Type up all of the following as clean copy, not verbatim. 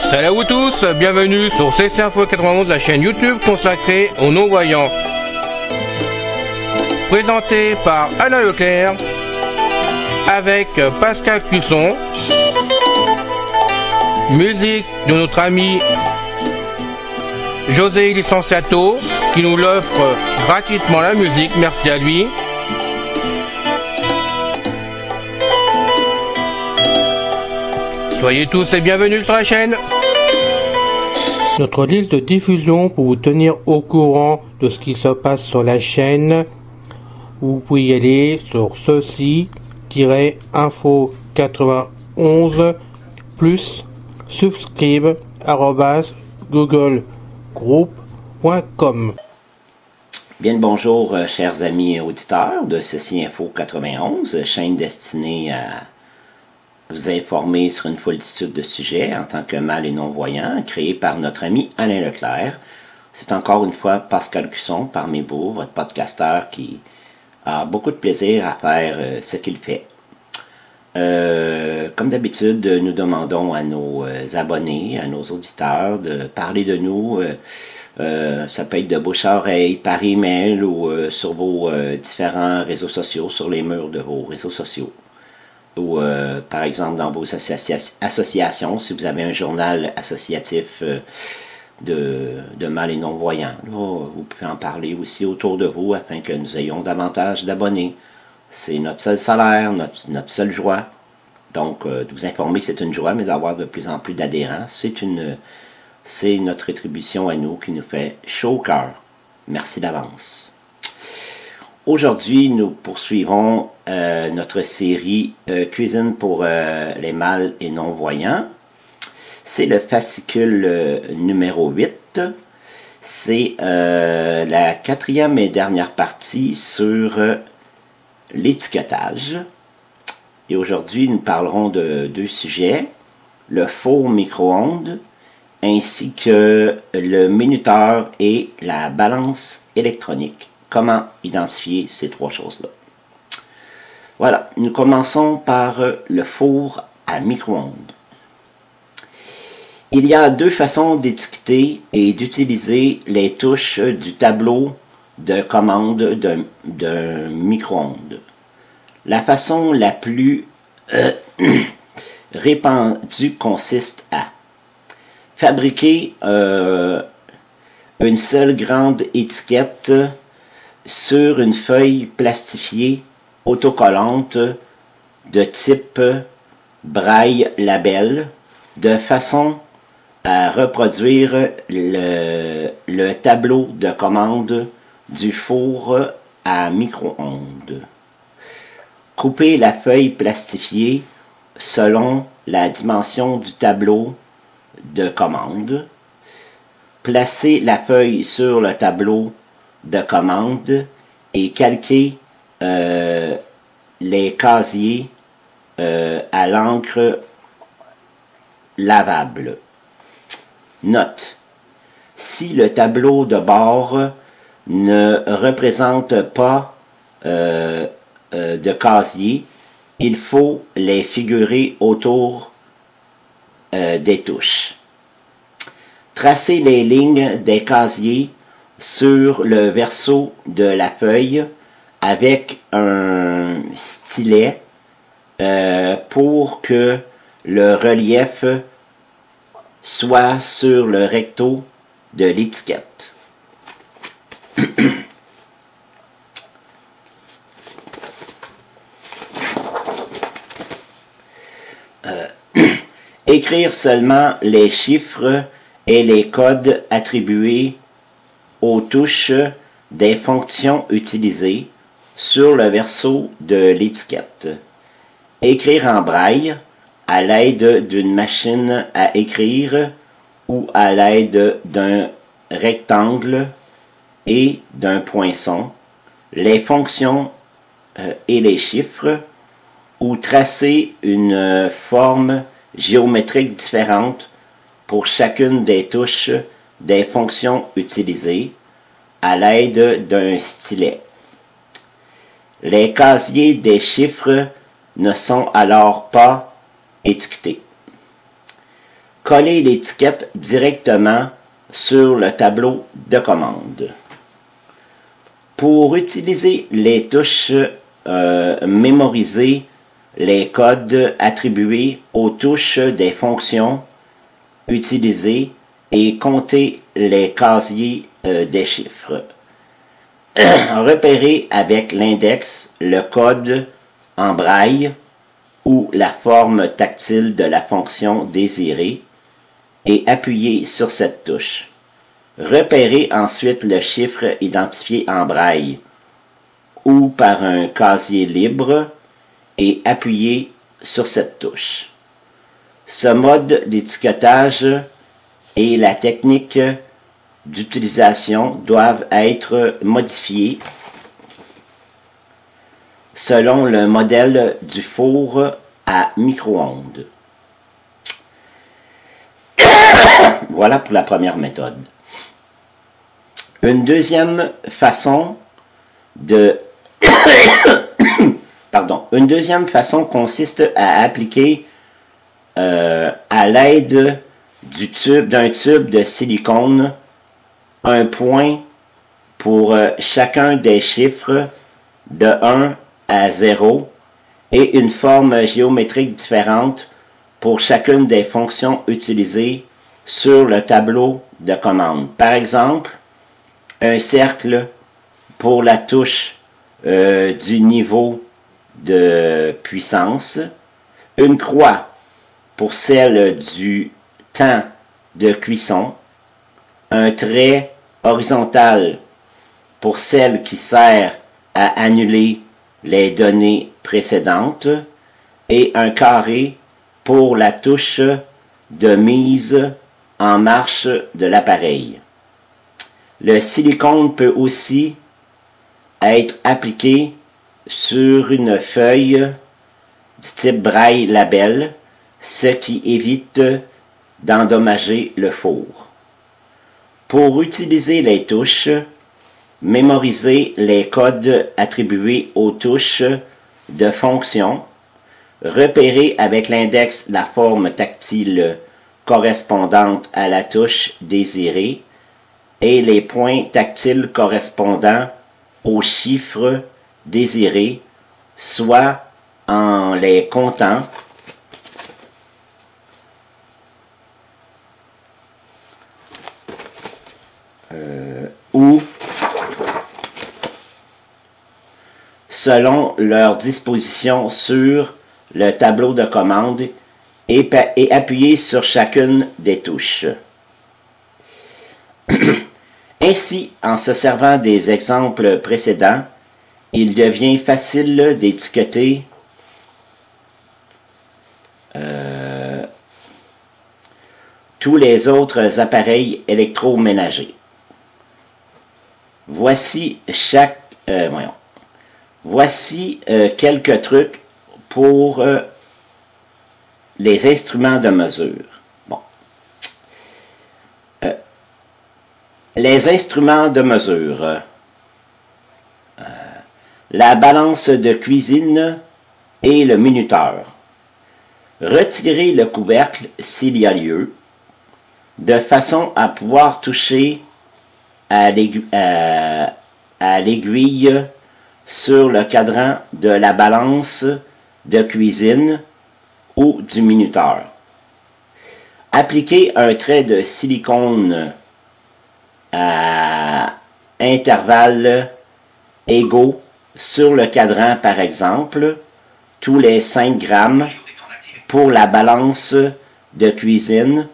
Salut à vous tous, bienvenue sur CC Info 91, la chaîne YouTube consacrée aux non-voyants. Présenté par Alain Leclerc, avec Pascal Cusson. Musique de notre ami José Licenciato, qui nous l'offre gratuitement la musique, merci à lui. Soyez tous et bienvenus sur la chaîne. Notre liste de diffusion pour vous tenir au courant de ce qui se passe sur la chaîne. Vous pouvez y aller sur ceci-info91 plus subscribe@googlegroup.com. Bien le bonjour, chers amis auditeurs de Ceci Info 91, chaîne destinée à vous informer sur une foultitude de sujets en tant que mal et non-voyant, créé par notre ami Alain Leclerc. C'est encore une fois Pascal Cusson parmi vous, votre podcasteur qui a beaucoup de plaisir à faire ce qu'il fait. Comme d'habitude, nous demandons à nos abonnés, à nos auditeurs de parler de nous. Ça peut être de bouche à oreille, par email ou sur vos différents réseaux sociaux, sur les murs de vos réseaux sociaux. Ou par exemple dans vos associations, si vous avez un journal associatif de mal et non-voyants. Vous pouvez en parler aussi autour de vous afin que nous ayons davantage d'abonnés. C'est notre seul salaire, notre seule joie. Donc, de vous informer, c'est une joie, mais d'avoir de plus en plus d'adhérents, c'est notre rétribution à nous qui nous fait chaud au cœur. Merci d'avance. Aujourd'hui, nous poursuivons notre série Cuisine pour les mâles et non-voyants. C'est le fascicule numéro 8. C'est la quatrième et dernière partie sur l'étiquetage. Et aujourd'hui, nous parlerons de deux sujets, le four micro-ondes ainsi que le minuteur et la balance électronique. Comment identifier ces trois choses-là? Voilà, nous commençons par le four à micro-ondes. Il y a deux façons d'étiqueter et d'utiliser les touches du tableau de commande d'un micro-ondes. La façon la plus répandue consiste à fabriquer une seule grande étiquette sur une feuille plastifiée autocollante de type braille label de façon à reproduire le tableau de commande du four à micro-ondes. Coupez la feuille plastifiée selon la dimension du tableau de commande. Placez la feuille sur le tableau de commande et calquez les casiers à l'encre lavable. Note: si le tableau de bord ne représente pas de casier, il faut les figurer autour des touches. Tracez les lignes des casiers sur le verso de la feuille avec un stylet pour que le relief soit sur le recto de l'étiquette. Écrire seulement les chiffres et les codes attribués aux touches des fonctions utilisées sur le verso de l'étiquette. Écrire en braille à l'aide d'une machine à écrire ou à l'aide d'un rectangle et d'un poinçon, les fonctions et les chiffres, ou tracer une forme géométriques différentes pour chacune des touches des fonctions utilisées à l'aide d'un stylet. Les casiers des chiffres ne sont alors pas étiquetés. Coller l'étiquette directement sur le tableau de commande. Pour utiliser les touches, mémoriser les codes attribués aux touches des fonctions utilisées et compter les casiers des chiffres. Repérer avec l'index le code en braille ou la forme tactile de la fonction désirée et appuyer sur cette touche. Repérer ensuite le chiffre identifié en braille ou par un casier libre et appuyer sur cette touche. Ce mode d'étiquetage et la technique d'utilisation doivent être modifiés selon le modèle du four à micro-ondes. Voilà pour la première méthode. Une deuxième façon consiste à appliquer à l'aide d'un tube de silicone un point pour chacun des chiffres de 1 à 0 et une forme géométrique différente pour chacune des fonctions utilisées sur le tableau de commande. Par exemple, un cercle pour la touche du niveau de puissance, une croix pour celle du temps de cuisson, un trait horizontal pour celle qui sert à annuler les données précédentes et un carré pour la touche de mise en marche de l'appareil. Le silicone peut aussi être appliqué sur une feuille du type braille label, ce qui évite d'endommager le four. Pour utiliser les touches, mémoriser les codes attribués aux touches de fonction, repérer avec l'index la forme tactile correspondante à la touche désirée et les points tactiles correspondant aux chiffres désirés, soit en les comptant, ou selon leur disposition sur le tableau de commande et appuyer sur chacune des touches. Ainsi, en se servant des exemples précédents, il devient facile d'étiqueter tous les autres appareils électroménagers. Voici quelques trucs pour les instruments de mesure. Bon. Les instruments de mesure. La balance de cuisine et le minuteur. Retirer le couvercle s'il y a lieu, de façon à pouvoir toucher à l'aiguille sur le cadran de la balance de cuisine ou du minuteur. Appliquer un trait de silicone à intervalles égaux sur le cadran, par exemple, tous les 5 grammes pour la balance de cuisine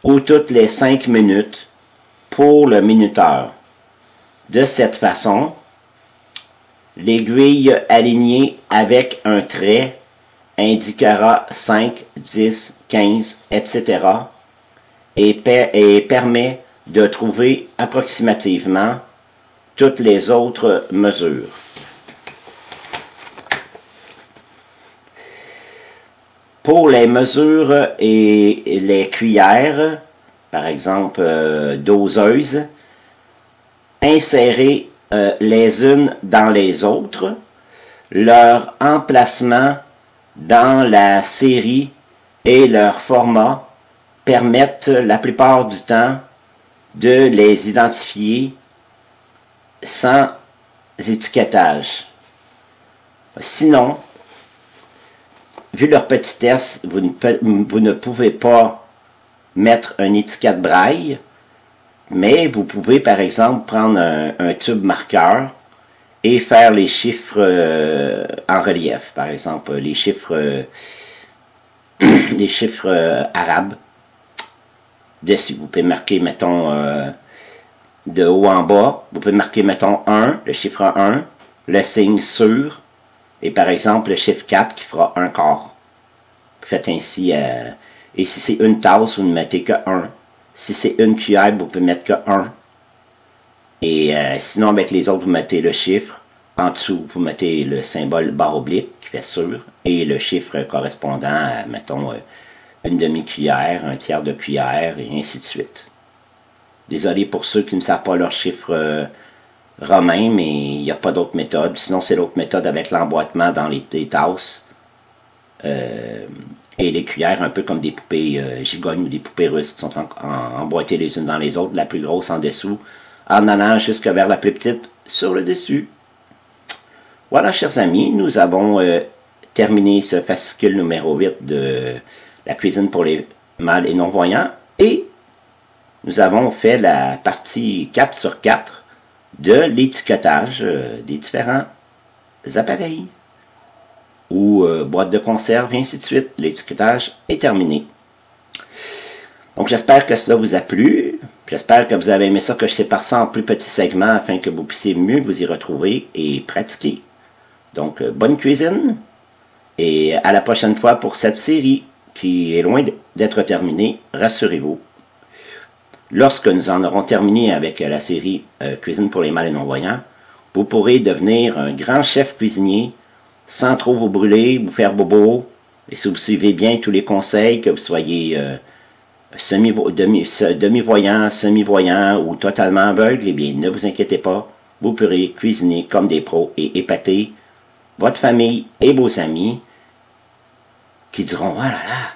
ou toutes les 5 minutes pour le minuteur. De cette façon, l'aiguille alignée avec un trait indiquera 5, 10, 15, etc. et permet de trouver approximativement toutes les autres mesures. Pour les mesures et les cuillères, par exemple doseuses, insérez les unes dans les autres. Leur emplacement dans la série et leur format permettent la plupart du temps de les identifier sans étiquetage. Sinon, vu leur petitesse, vous ne pouvez pas mettre une étiquette braille, mais vous pouvez par exemple prendre un tube marqueur et faire les chiffres en relief. Par exemple, les chiffres arabes dessus. Vous pouvez marquer, mettons, de haut en bas. Vous pouvez marquer, mettons, 1, le chiffre 1, le signe sur, et par exemple, le chiffre 4 qui fera un quart. Vous faites ainsi, et si c'est une tasse, vous ne mettez que 1. Si c'est une cuillère, vous pouvez mettre que 1. Et sinon, avec les autres, vous mettez le chiffre. En dessous, vous mettez le symbole barre oblique qui fait sur. Et le chiffre correspondant à, mettons, une demi-cuillère, un tiers de cuillère, et ainsi de suite. Désolé pour ceux qui ne savent pas leur chiffre romain, mais il n'y a pas d'autre méthode. Sinon, c'est l'autre méthode avec l'emboîtement dans les tasses. Et les cuillères, un peu comme des poupées gigognes ou des poupées russes qui sont emboîtées les unes dans les autres, la plus grosse en dessous, en allant jusque vers la plus petite sur le dessus. Voilà, chers amis, nous avons terminé ce fascicule numéro 8 de la cuisine pour les mâles et non-voyants, et nous avons fait la partie 4 sur 4 de l'étiquetage des différents appareils, ou boîtes de conserve, et ainsi de suite. L'étiquetage est terminé. Donc j'espère que cela vous a plu. J'espère que vous avez aimé ça, que je sépare ça en plus petits segments afin que vous puissiez mieux vous y retrouver et pratiquer. Donc bonne cuisine et à la prochaine fois pour cette série qui est loin d'être terminée, rassurez-vous. Lorsque nous en aurons terminé avec la série Cuisine pour les mâles et non-voyants, vous pourrez devenir un grand chef cuisinier sans trop vous brûler, vous faire bobo, et si vous suivez bien tous les conseils, que vous soyez demi-voyant, semi-voyant ou totalement aveugle, eh bien, ne vous inquiétez pas, vous pourrez cuisiner comme des pros et épater votre famille et vos amis qui diront « Oh là là,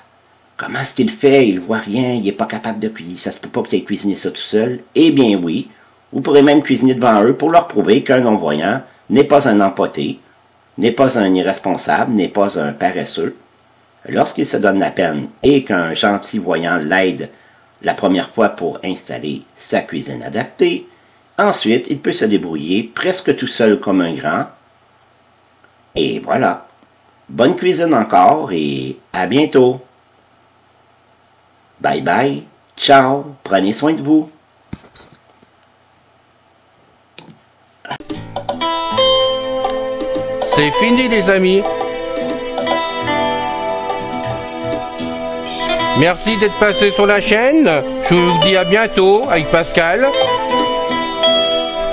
comment est-ce qu'il fait? Il ne voit rien, il n'est pas capable de cuisiner, ça se peut pas que tu aies cuisiné ça tout seul. » Eh bien oui, vous pourrez même cuisiner devant eux pour leur prouver qu'un non-voyant n'est pas un empoté, n'est pas un irresponsable, n'est pas un paresseux. Lorsqu'il se donne la peine et qu'un gentil voyant l'aide la première fois pour installer sa cuisine adaptée, ensuite il peut se débrouiller presque tout seul comme un grand. Et voilà. Bonne cuisine encore et à bientôt. Bye bye. Ciao. Prenez soin de vous. C'est fini les amis. Merci d'être passé sur la chaîne. Je vous dis à bientôt avec Pascal.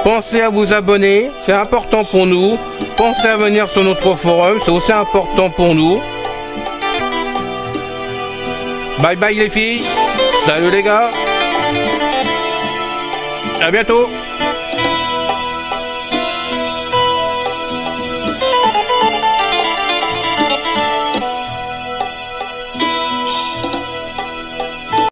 Pensez à vous abonner, c'est important pour nous. Pensez à venir sur notre forum, c'est aussi important pour nous. Bye bye les filles. Salut les gars. À bientôt.